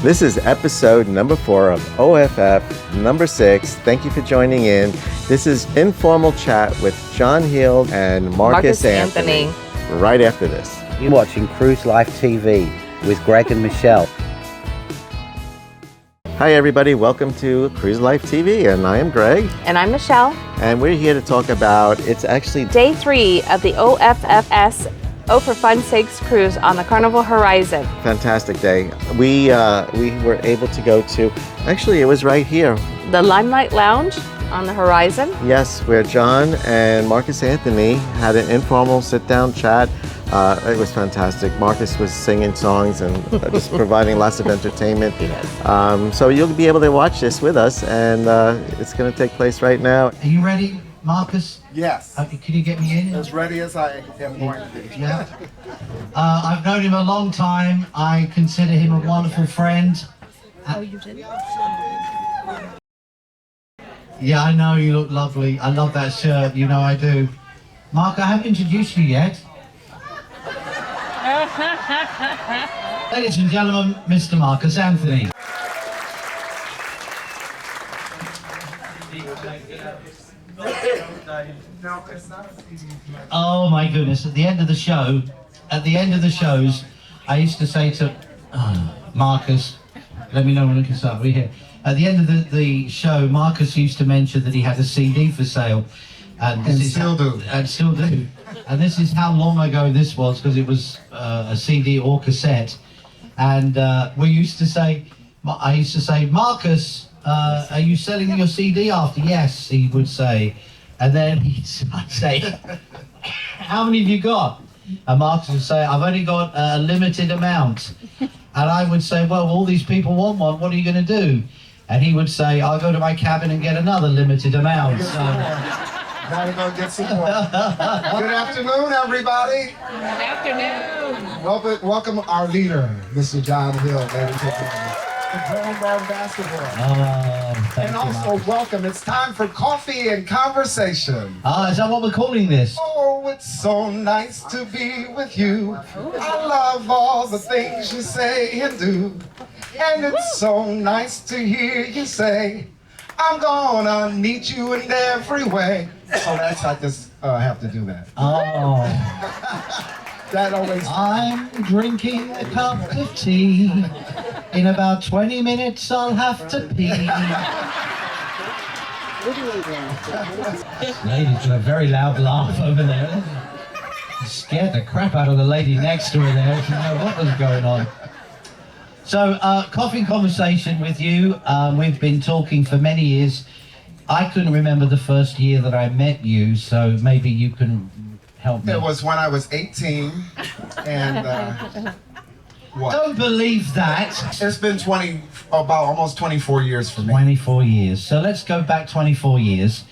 This is episode number 4 of OFF number 6. Thank you for joining in. This is informal chat with John Heald and Marcus Anthony. Right after this. You're watching Cruise Life TV with Greg and Michelle. Hi everybody, welcome to Cruise Life TV, and I am Greg. And I'm Michelle. And we're here to talk about, it's actually Day 3 of the OFFS O for Fun's Sakes cruise on the Carnival Horizon. fantastic day. We were able to go to, actually it was right here. The Limelight Lounge on the Horizon. Yes, where John and Marcus Anthony had an informal sit-down chat. It was fantastic. Marcus was singing songs and just providing lots of entertainment. Yes. So you'll be able to watch this with us, and it's going to take place right now. Are you ready, Marcus? Yes. Can you get me in? As ready as I am going to be. Yeah. I've known him a long time. I consider him a wonderful friend. Oh, you did? Yeah, I know you look lovely. I love that shirt. You know I do. Mark, I haven't introduced you yet. Ladies and gentlemen, Mr. Marcus Anthony. Oh my goodness, at the end of the shows, I used to say to Marcus, let me know when I can start. We're here. At the end of the show, Marcus used to mention that he had a CD for sale. And still do. And still do. And this is how long ago this was, because it was a CD or cassette. And I used to say, Marcus, are you selling your CD after? Yes, he would say. And then I'd say, how many have you got? And Marcus would say, I've only got a limited amount. And I would say, well, all these people want one, what are you going to do? And he would say, I'll go to my cabin and get another limited amount. Gotta go get some more. Good afternoon, everybody. Good afternoon. Welcome our leader, Mr. John Heald, ladies and gentlemen. Carnival basketball. And also welcome, it's time for coffee and conversation. Is that what we're calling this? Oh, it's so nice to be with you. I love all the things you say and do. And it's so nice to hear you say, I'm gonna need you in every way. So I just have to do that. Oh. That always. I'm drinking a cup of tea. In about 20 minutes I'll have to pee. Lady's got a very loud laugh over there. Scared the crap out of the lady next to her there. She didn't know what was going on. So, coffee and conversation with you. We've been talking for many years. I couldn't remember the first year that I met you, so maybe you can help me. It was when I was 18, and what? Don't believe that. It's been about almost 24 years for me. 24 years. So let's go back 24 years,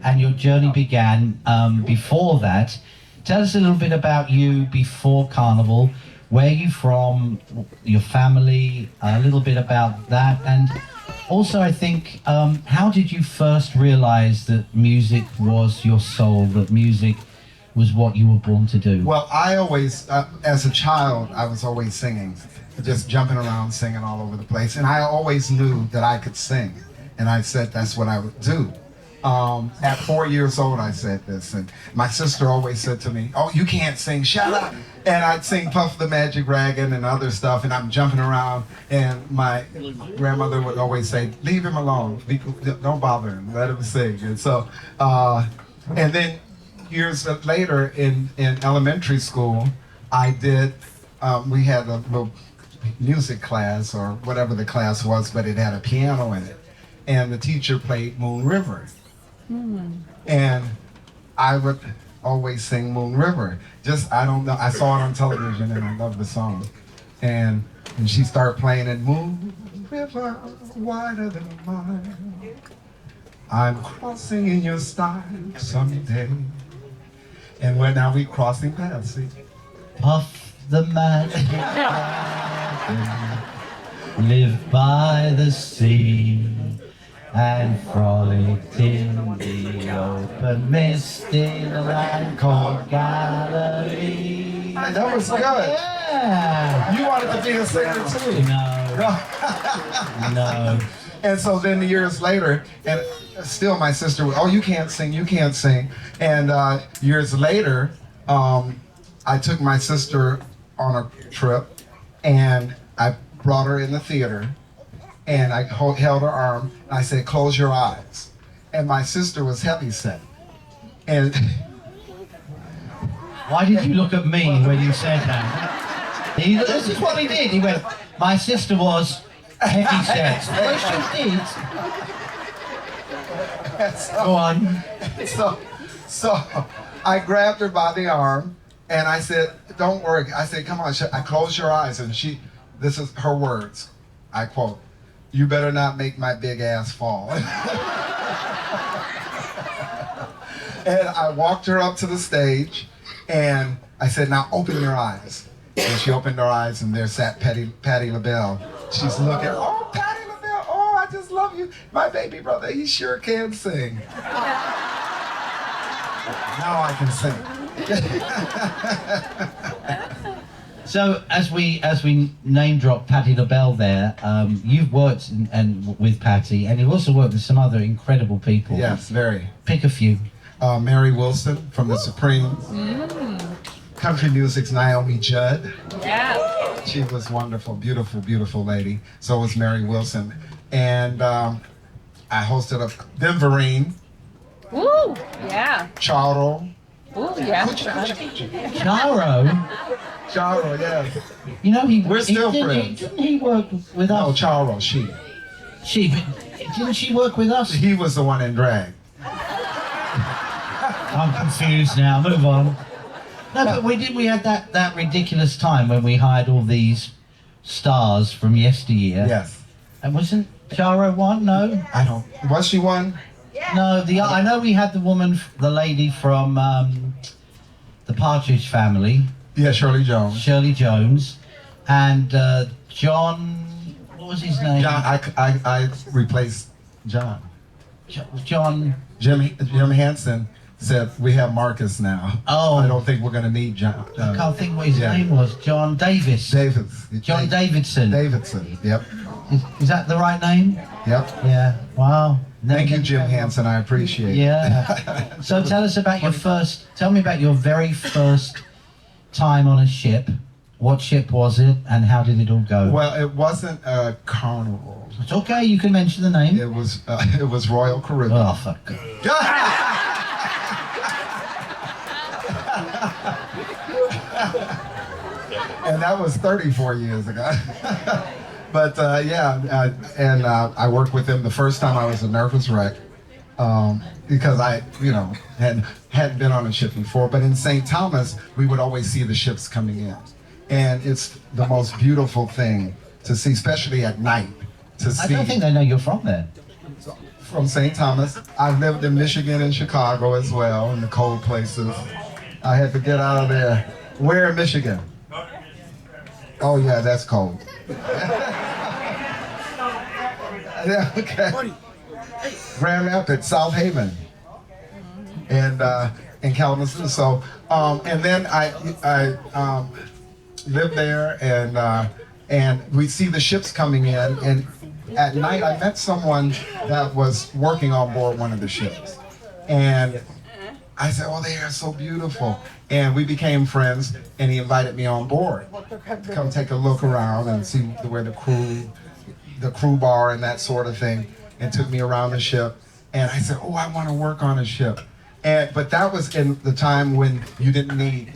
and your journey began before that. Tell us a little bit about you before Carnival. Where are you from, your family, a little bit about that, and also I think, how did you first realize that music was your soul, that music was what you were born to do? Well, I always, as a child, I was always singing, just jumping around, singing all over the place, and I always knew that I could sing, and I said that's what I would do. At 4 years old, I said this, and my sister always said to me, oh, you can't sing, shut up. And I'd sing Puff the Magic Dragon and other stuff, and I'm jumping around, and my grandmother would always say, leave him alone, don't bother him, let him sing. And so, and then years later in elementary school, I did, we had a little music class, or whatever the class was, but it had a piano in it, and the teacher played Moon River. And I would always sing Moon River. I don't know, I saw it on television and I loved the song. And she started playing it, Moon River, wider than a mile. I'm crossing in your style someday. And now we crossing paths, see? Puff the Magic live by the sea. and frolicked in the open mist in a land called Galilee. That was good. Yeah. You wanted to be a singer too. No, No. And so then years later, and still my sister would, oh, you can't sing, you can't sing. And years later, I took my sister on a trip, and I brought her in the theater, and I held her arm, and I said, close your eyes. And my sister was heavyset. And Why did you look at me when you said that? This is what he did. He went, my sister was heavy set. Well, she did. Go on. So I grabbed her by the arm, and I said, don't worry. I said, come on, I close your eyes. And this is her words. I quote, you better not make my big ass fall. And I walked her up to the stage, and I said, now open your eyes. And she opened her eyes, and there sat Patti LaBelle. She's looking, oh, Patti LaBelle, oh, I just love you. My baby brother, he sure can sing. Now I can sing. So as we name drop Patti LaBelle there, you've worked with Patti, and you've also worked with some other incredible people. Yes, very. Pick a few. Mary Wilson from the Supremes. Country music's Naomi Judd. Yeah. She was wonderful, beautiful, beautiful lady. So was Mary Wilson. And I hosted a Vereen, Woo! Yeah. Charo. Ooh, yeah. Charo, yes. you know We're still friends. Didn't he work with No, us? Charo, she. Didn't she work with us? He was the one in drag. I'm confused now. Move on. No, but we had that ridiculous time when we hired all these stars from yesteryear. Yes. And wasn't Charo one? No. I don't. Was she one? No. I know we had the lady from the Partridge Family, Yeah, Shirley Jones. Shirley Jones, and John. What was his name? John, I replaced John. John. Jim Henson said, we have Marcus now. Oh. I don't think we're going to need John. I can't think what his name was. John Davis. John Davidson. Davidson, yep. Is that the right name? Yep. Yeah. Wow. Thank you, Jim Henson. I appreciate it. Yeah. So tell us about tell me about your very first time on a ship. What ship was it, and how did it all go? Well, it wasn't a Carnival. It's okay, you can mention the name. It was Royal Caribbean. Oh, fuck. And that was 34 years ago. But I worked with them the first time. I was a nervous wreck because I, hadn't been on a ship before. But in St. Thomas, we would always see the ships coming in, and it's the most beautiful thing to see, especially at night. I don't think they know you're from there. From St. Thomas. I lived in Michigan and Chicago as well, in the cold places. I had to get out of there. Where in Michigan? Oh yeah, that's cold. Yeah, okay. Grand Rapids, South Haven, and in Kalamazoo. So, and then I lived there, and we'd see the ships coming in, and at night I met someone that was working on board one of the ships, and I said, "Oh, they are so beautiful," and we became friends. And he invited me on board to come take a look around and see where the crew bar and that sort of thing, and took me around the ship. And I said, "Oh, I want to work on a ship," but that was in the time when you didn't need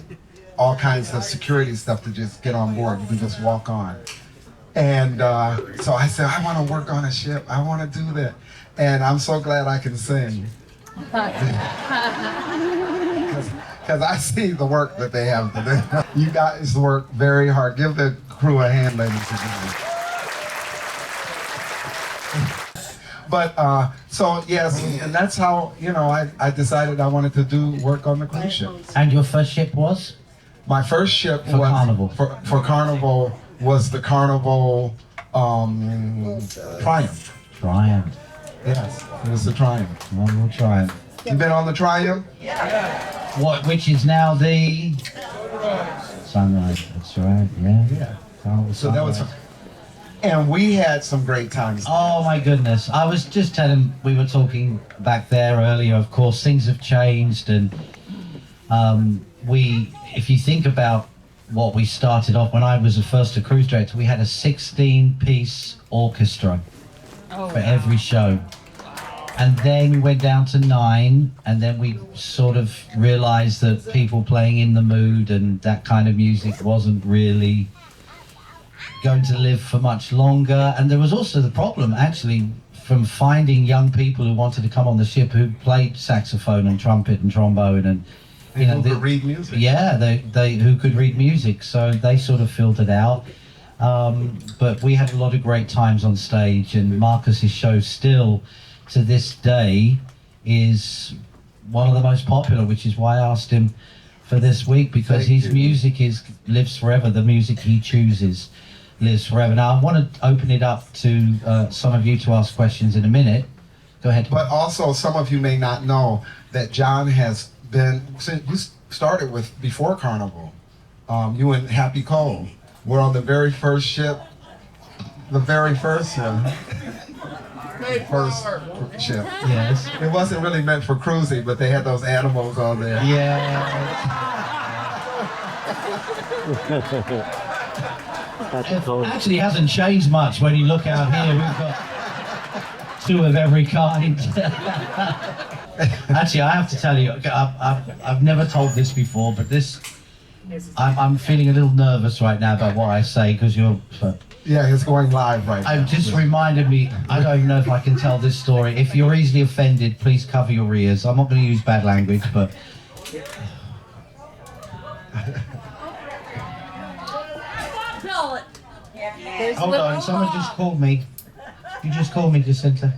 all kinds of security stuff to just get on board. You could just walk on. And so I said, "I want to work on a ship. I want to do that." And I'm so glad I can sing. Because I see the work that they have to do. You guys work very hard. Give the crew a hand, ladies and gentlemen. But so yes, and that's how I decided I wanted to do work on the cruise ship. And your first ship was? My first ship For was Carnival. For Carnival was the Carnival Triumph. Triumph. Yes, it was the Triumph. Carnival Triumph. You been on the Triumph? Which is now the Sunrise. That's right. Yeah. Yeah. Carnival So that was. Sunrise. And we had some great times. Oh my goodness. I was just telling, we were talking back there earlier, of course, things have changed, and if you think about what we started off, when I was a cruise director, we had a 16-piece orchestra for every show. And then we went down to 9, and then we sort of realized that people playing in the mood and that kind of music wasn't really going to live for much longer. And there was also the problem, actually, from finding young people who wanted to come on the ship who played saxophone and trumpet and trombone, and who could read music. Yeah, they who could read music, so they sort of filtered out. But we had a lot of great times on stage, and Marcus's show still, to this day, is one of the most popular, which is why I asked him for this week, because his music lives forever. The music he chooses lives forever. Now, I want to open it up to some of you to ask questions in a minute. Go ahead. But also, some of you may not know that John has been, since you started with before Carnival, you and Happy Cole were on the very first ship, the very first one. First ship. Yes. It wasn't really meant for cruising, but they had those animals on there. Yeah. It actually hasn't changed much when you look out here. We've got 2 of every kind. Actually, I have to tell you, I've never told this before, but I'm feeling a little nervous right now about what I say, because you're... Yeah, it's going live right now. It just reminded me, I don't even know if I can tell this story. If you're easily offended, please cover your ears. I'm not going to use bad language, but... Hold on, someone just called me. You just called me, Jacinta.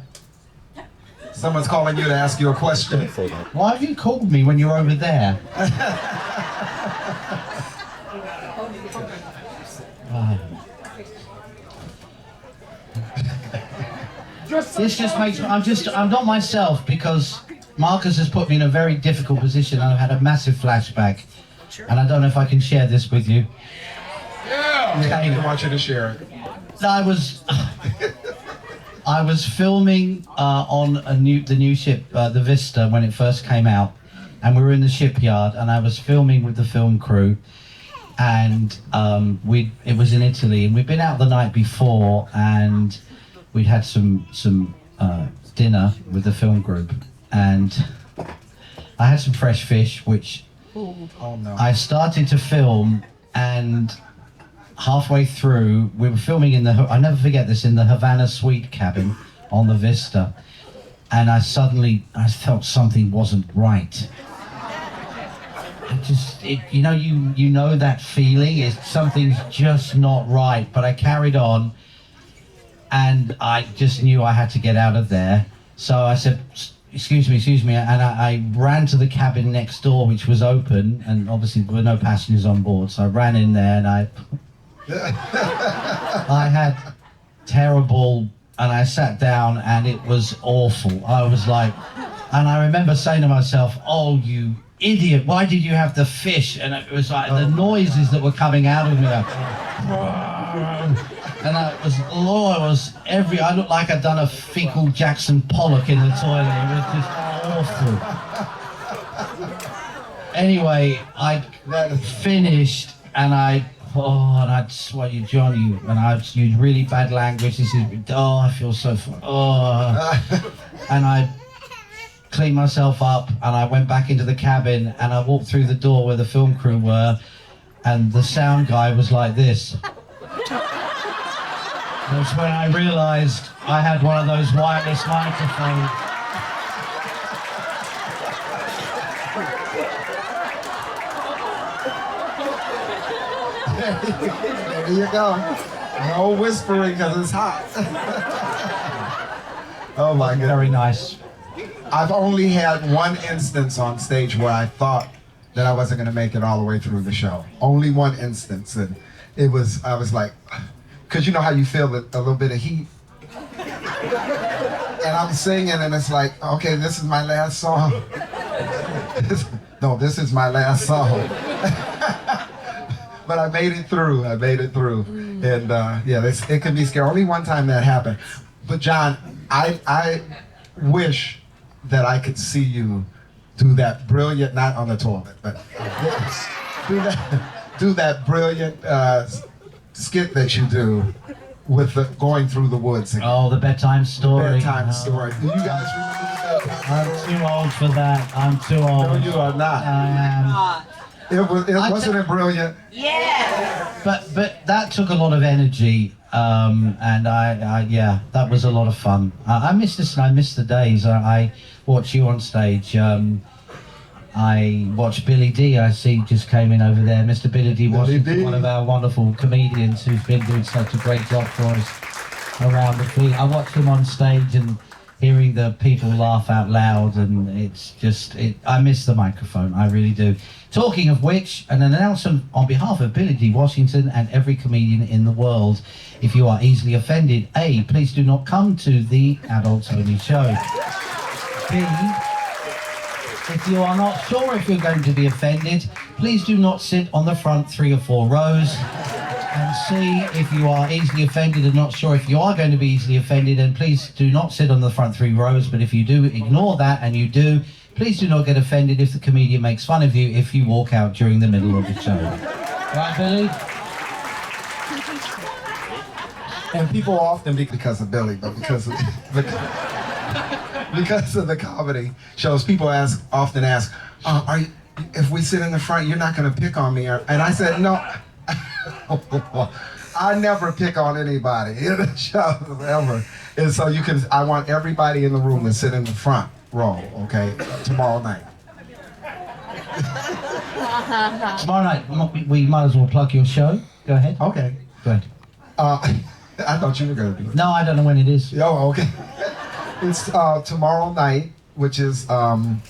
Someone's calling you to ask you a question. Why have you called me when you're over there? This just makes me, I'm not myself, because Marcus has put me in a very difficult position, and I've had a massive flashback. And I don't know if I can share this with you. Yeah! Okay. I want you to share it. I was filming on the new ship, the Vista, when it first came out, and we were in the shipyard, and I was filming with the film crew, and it was in Italy, and we'd been out the night before, and we'd had some dinner with the film group, and I had some fresh fish, which I started to film, and halfway through, we were filming I never forget this, in the Havana suite cabin on the Vista, and I felt something wasn't right. You know that feeling, something's just not right, but I carried on, and I just knew I had to get out of there. So I said, excuse me, and I ran to the cabin next door, which was open, and obviously there were no passengers on board, so I ran in there, and I had terrible, and I sat down, and it was awful. I was like, and I remember saying to myself, oh, you idiot, why did you have the fish? And it was like the noises that were coming out of me. And I looked like I'd done a fecal Jackson Pollock in the toilet. It was just awful. Anyway, I finished, and I'd swear you, Johnny, and I'd used really bad language. This is, I feel so, and I cleaned myself up, and I went back into the cabin, and I walked through the door where the film crew were, and the sound guy was like this. That's when I realized I had one of those wireless microphones. There you go. No whispering, because it's hot. Oh my God. Very nice. I've only had one instance on stage where I thought that I wasn't going to make it all the way through the show. Only one instance. And I was like, because you know how you feel a little bit of heat? And I'm singing, and it's like, okay, this is my last song. No, this is my last song. but I made it through. I made it through. And yeah, it can be scary. Only one time that happened. But John, I wish that I could see you do that brilliant, not on the toilet, but do that brilliant skit that you do with the going through the woods again. Oh, the bedtime story. Bedtime story. Do you guys remember the bedtime I'm story? too old for that. I'm too old. No, you are not. I am. Wasn't it brilliant? But that took a lot of energy, and yeah, that was a lot of fun. I miss this, and I miss the days. I watch you on stage. I watched Billy D. I see just came in over there. Mr. Billy D. Washington, one of our wonderful comedians who's been doing such a great job for us around the fleet. I watched him on stage and hearing the people laugh out loud, and it's just, I miss the microphone, I really do. Talking of which, an announcement on behalf of Billy D. Washington and every comedian in the world. If you are easily offended, A, please do not come to the Adults Only show. B, if you are not sure if you're going to be offended, please do not sit on the front 3 or 4 rows. And C, if you are easily offended and not sure if you are going to be easily offended, then please do not sit on the front 3 rows. But if you do, ignore that, and you do, please do not get offended if the comedian makes fun of you if you walk out during the middle of the show. Right, Billy? And people often, because of Billy, but because of because of the comedy shows, people often ask, if we sit in the front, you're not going to pick on me. And I said, no, I never pick on anybody in the show ever. And so I want everybody in the room to sit in the front row, okay, tomorrow night. Tomorrow night, we might as well plug your show. Go ahead. Okay. Go ahead. I thought you were going to do it. No, I don't know when it is. Oh, okay. It's tomorrow night, which is Bon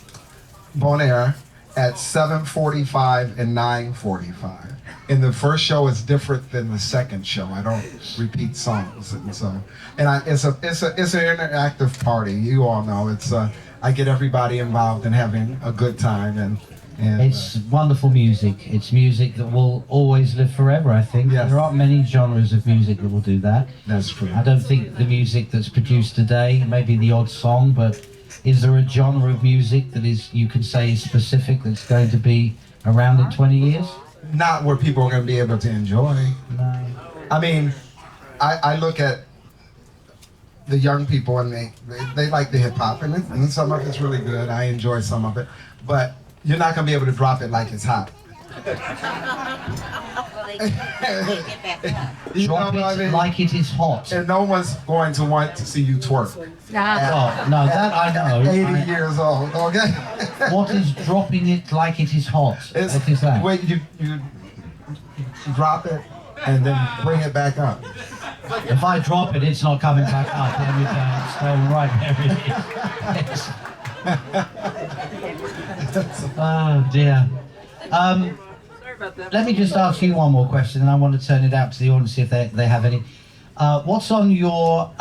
Air, at 7:45 and 9:45. And the first show is different than the second show. I don't repeat songs, and so it's an interactive party. You all know it's I get everybody involved in having a good time, and it's wonderful music. It's music that will always live forever, I think. Yes. There aren't many genres of music that will do that. That's true. I don't think the music that's produced today, maybe the odd song, but is there a genre of music that you can say is specific that's going to be around in 20 years? Not where people are going to be able to enjoy. No. I mean, I look at the young people, and they like the hip hop, and some of it's really good. I enjoy some of it, but you're not going to be able to drop it like it's hot. You know Drop what I it mean? like it is hot. And no one's going to want to see you twerk. Oh, no, that I know. 80 years old, okay? What is dropping it like it is hot? What is that? Wait, you drop it and then bring it back up. If I drop it, it's not coming back up. There we go. It's right there it is. Oh dear. Let me just ask you one more question, and I want to turn it out to the audience, see if they have any. What's on your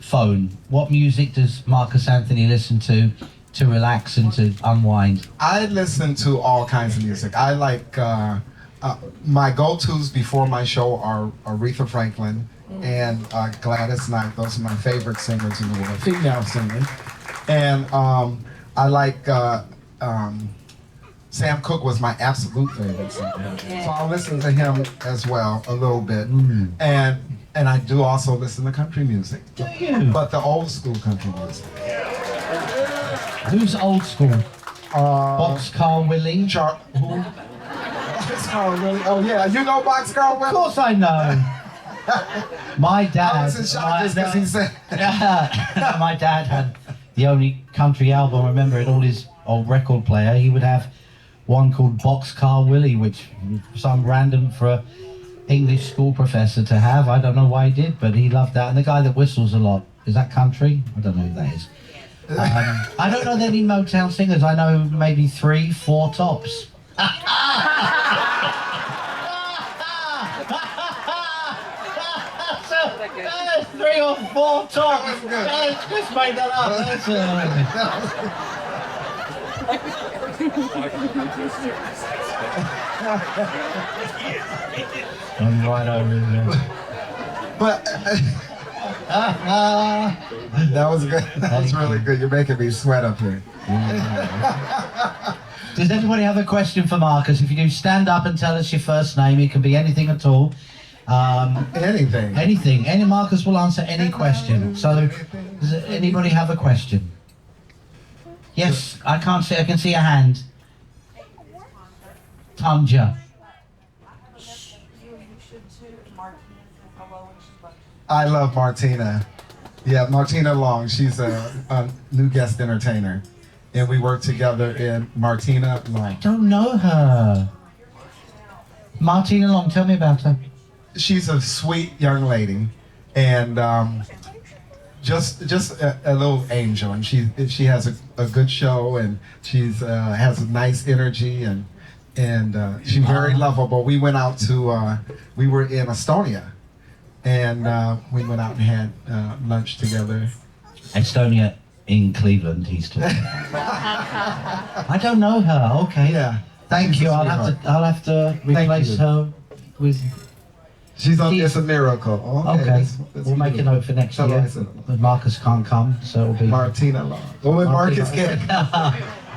phone? What music does Marcus Anthony listen to relax and to unwind? I listen to all kinds of music. I like my go-tos before my show are Aretha Franklin and Gladys Knight. Those are my favorite singers in the world, female singers. And I like Sam Cooke was my absolute favorite singer. So I'll listen to him as well a little bit. And I do also listen to country music. Do you? But the old school country music. Who's old school? Boxcar Willie? Who? Boxcar Willie? Oh yeah, you know Boxcar Willie? Of course I know. My dad. I was in shock just because he said. My dad had the only country album I remember in all his old record player. He would have one called Boxcar Willie, which some random for a English school professor to have. I don't know why he did, but he loved that. And the guy that whistles a lot, is that country? I don't know who that is. I don't know any Motown singers. I know maybe 3, 4 tops. 3 or 4 tops. Just made that up. I'm right over there. But that was good. That was really good. You're making me sweat up here. Does anybody have a question for Marcus? If you do, stand up and tell us your first name. It can be anything at all. Anything. Anything. Any Marcus will answer any question. So, does anybody have a question? Yes, I can't see. I can see a hand. Tanja. I love Martina. Yeah, Martina Long. She's a new guest entertainer. And we work together in Martina Long. Don't know her. Martina Long, tell me about her. She's a sweet young lady, and just a little angel. And she has a good show, and she's has a nice energy, and she's very lovable. We went out to we were in Estonia, and we went out and had lunch together. Estonia in Cleveland, he's talking. I don't know her. Okay. Yeah. Thank She's you. a I'll have to replace you. her with. She's on. It's a miracle. Okay. That's We'll make a note for next Tell year. her I said- But Marcus can't come, so it'll be. Martina Long. Well, when Marcus can.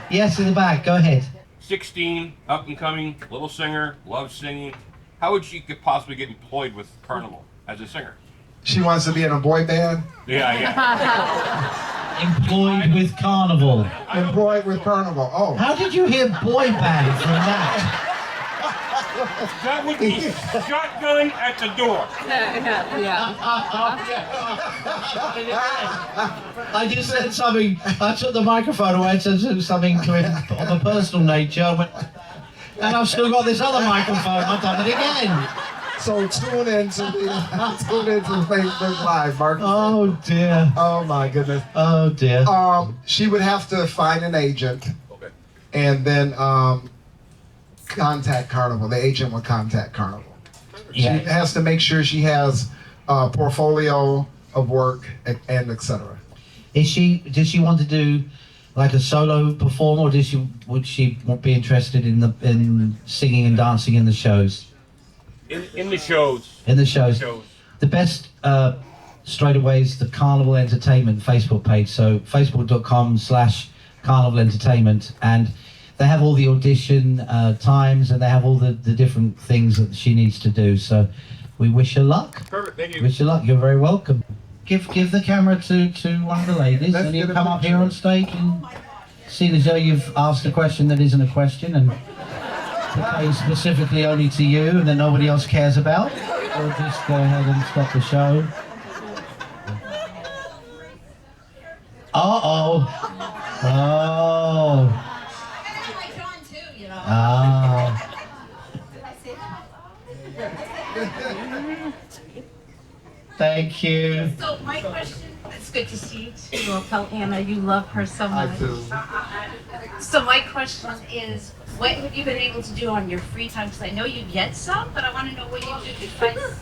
Yes, in the back. Go ahead. 16, up and coming, little singer, loves singing. How would she could possibly get employed with Carnival as a singer? She wants to be in a boy band. Yeah. Employed with Carnival. Employed with Carnival. Oh. How did you hear boy band from that? That would be shotgun at the door. I just said something. I took the microphone away and said something to him of a personal nature. And I've still got this other microphone. I've done it again. So tune in to Facebook Live, Mark. Oh dear. Oh my goodness. Oh dear. She would have to find an agent, and then contact Carnival. The agent would contact Carnival. Yeah. She has to make sure she has a portfolio of work and etc. Does she want to do like a solo performer, or would she be interested in singing and dancing in the shows? In the shows. In the shows. The best straight away is the Carnival Entertainment Facebook page. So facebook.com/Carnival Entertainment, and they have all the audition times, and they have all the different things that she needs to do. So we wish her luck. Perfect, thank you. Wish her luck. You're very welcome. Give the camera to one of the ladies, Let's and you get a come up picture. here on stage and see as though you've asked a question that isn't a question, and pertains specifically only to you and that nobody else cares about. We'll just go ahead and stop the show. Oh. Thank you. So my question, it's good to see you too. I'll tell Anna you love her so much. I do. So my question is, what have you been able to do on your free time? Because I know you get some, but I want to know what you do besides.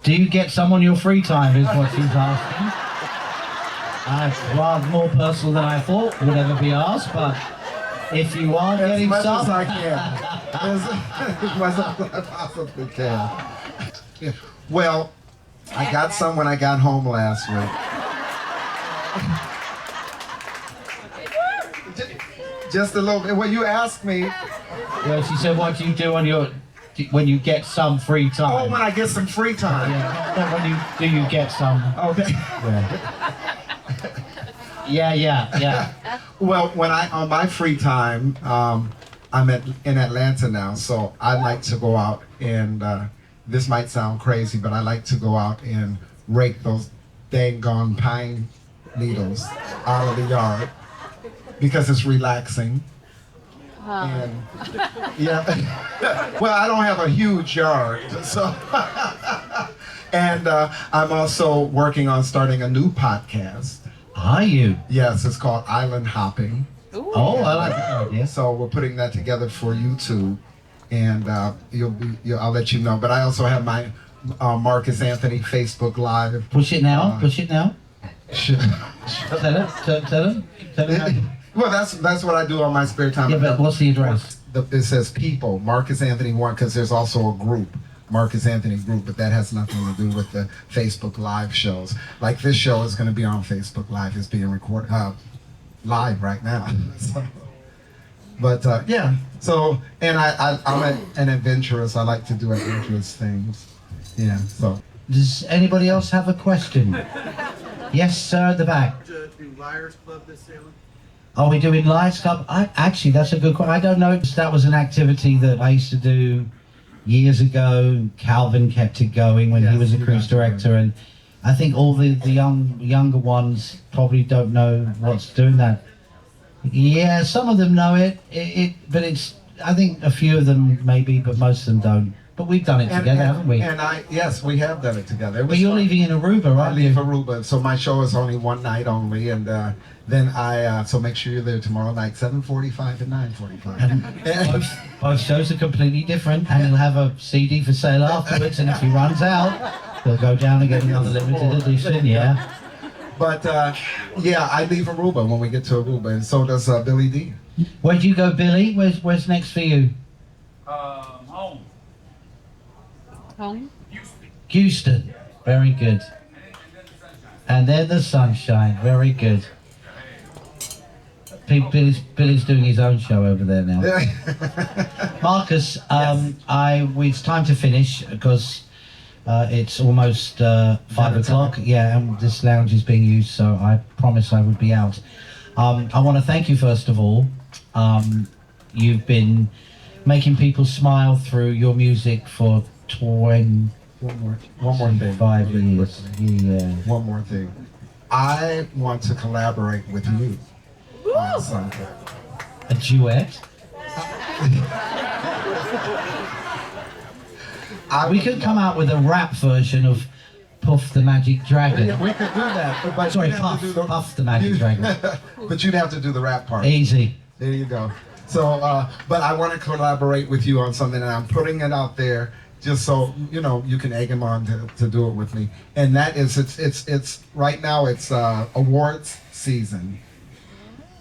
Do you get some on your free time is what she's asking. That's rather more personal than I thought would ever be asked, but if you are As getting much some... as I can. As much as I possibly can. Yeah. Well, I got some when I got home last week. Just a little bit. Well, you asked me. Well, she said, what do you do on your... when you get some free time? Oh, when I get some free time. Yeah, not when you get some... Okay. Yeah. Well, when on my free time, I'm in Atlanta now, so I like to go out and this might sound crazy, but I like to go out and rake those dang gone pine needles out of the yard because it's relaxing. And yeah, well, I don't have a huge yard, so. And I'm also working on starting a new podcast. Are you? Yes, it's called Island Hopping. Oh, I like that idea. So we're putting that together for YouTube, and I'll let you know. But I also have my Marcus Anthony Facebook Live. Push it now. Push it now. Sure. Tell him. Well, that's what I do on my spare time. Yeah, but what's the address? It says people, Marcus Anthony 1, because there's also a group, Marcus Anthony group, but that has nothing to do with the Facebook Live shows. Like this show is going to be on Facebook Live. It's being recorded live right now. So, but yeah, so, and I'm an adventurous. I like to do adventurous things. Yeah, so. Does anybody else have a question? Yes, sir, at the back. Do Liars Club this sailing? Are we doing Lions Club? Actually, that's a good question. I don't know. That was an activity that I used to do years ago. Calvin kept it going when he was a cruise director, and I think all the younger ones probably don't know what's doing that. Yeah, some of them know it, but it's, I think a few of them maybe, but most of them don't. But we've done it together, haven't we? And yes, we have done it together. But you're leaving in Aruba, right? I leave Aruba, so my show is only one night only, and then so make sure you're there tomorrow night, 7:45 and 9:45. And both shows are completely different, and he'll have a CD for sale afterwards, and if he runs out, he'll go down and get another limited edition, yeah. But yeah, I leave Aruba when we get to Aruba, and so does Billy D. Where'd you go, Billy? Where's next for you? Home. Home? Houston. Very good. And then the sunshine. Very good. Billy's doing his own show over there now. Marcus, it's time to finish because it's almost 5 o'clock. Yeah, and this lounge is being used, so I promised I would be out. I want to thank you first of all. You've been making people smile through your music for 1 more thing. 5 years. Yeah. One more thing. I want to collaborate with you on something. A duet? We could come out with a rap version of Puff the Magic Dragon. Yeah, we could do that. But Sorry, you'd have to do Puff the Magic Dragon. But you'd have to do the rap part. Easy. There you go. So, but I want to collaborate with you on something, and I'm putting it out there just so you can egg him on to do it with me. And that is, it's right now it's awards season,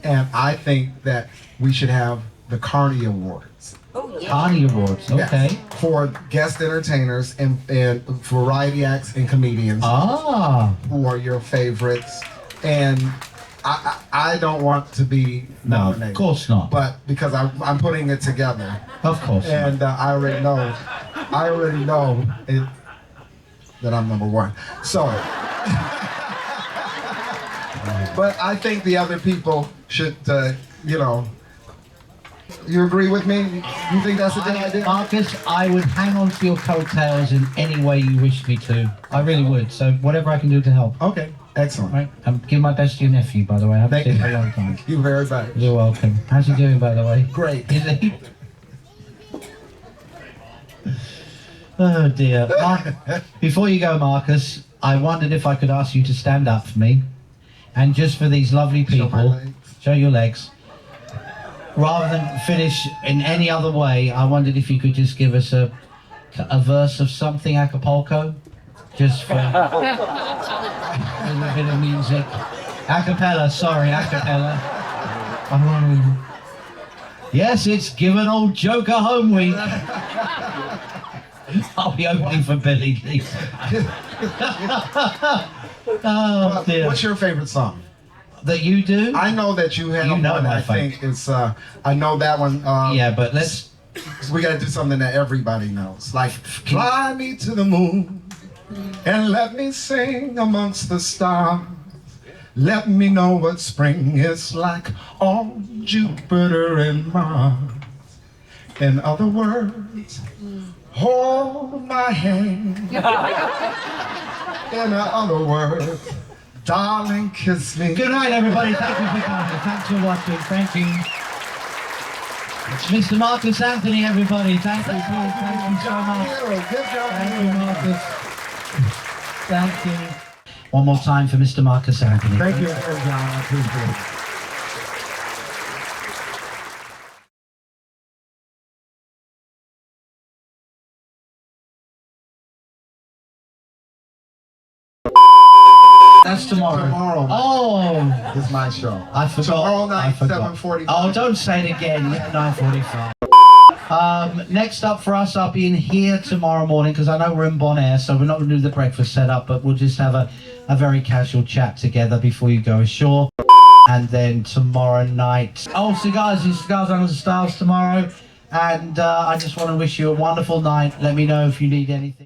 and I think that we should have the Carney Awards. Oh, yeah. Carney Awards, okay. Yes, for guest entertainers and variety acts and comedians who are your favorites. And I don't want to be nominated. No, of course not. But because I'm putting it together. Of course not. And I already know that I'm number one. So, but I think the other people should, you agree with me? You think that's a good idea? Marcus, I would hang on to your coattails in any way you wish me to. I really would. So whatever I can do to help. Okay, excellent. Right. Give my best to your nephew, by the way. I haven't seen him for a long time. Thank you very much. You're welcome. How's he doing, by the way? Great. Is he? Oh dear. Before you go, Marcus, I wondered if I could ask you to stand up for me, and just for these lovely people, show your legs. Rather than finish in any other way, I wondered if you could just give us a verse of something Acapulco, just for a bit of music. Acapella, sorry, acapella. Yes, it's Give an Old Joker Home Week. I'll be opening for Billy D. Oh dear. What's your favorite song? That you do? I know that you have one. I think it's. I know that one. Yeah, but let's. We got to do something that everybody knows, like "Fly Me to the Moon and Let Me Sing Amongst the Stars. Let me know what spring is like on Jupiter and Mars. In other words, hold my hand. In other words, darling, kiss me." Good night, everybody. Thank you for coming. Thanks for watching. Thank you. It's Mr. Marcus Anthony, everybody. Thank you. Thank you so much. Thank you, Marcus. Thank you. One more time for Mr. Marcus Anthony. Thank you, John. I appreciate it. That's tomorrow. Tomorrow night Oh, is my show. I forgot. Tomorrow I night, forgot. 7:45. Oh, don't say it again. Yeah, 9:45. Next up for us, I'll be in here tomorrow morning because I know we're in Bonaire, so we're not going to do the breakfast setup, but we'll just have a very casual chat together before you go ashore. And then tomorrow night, cigars under the stars tomorrow. And I just want to wish you a wonderful night. Let me know if you need anything.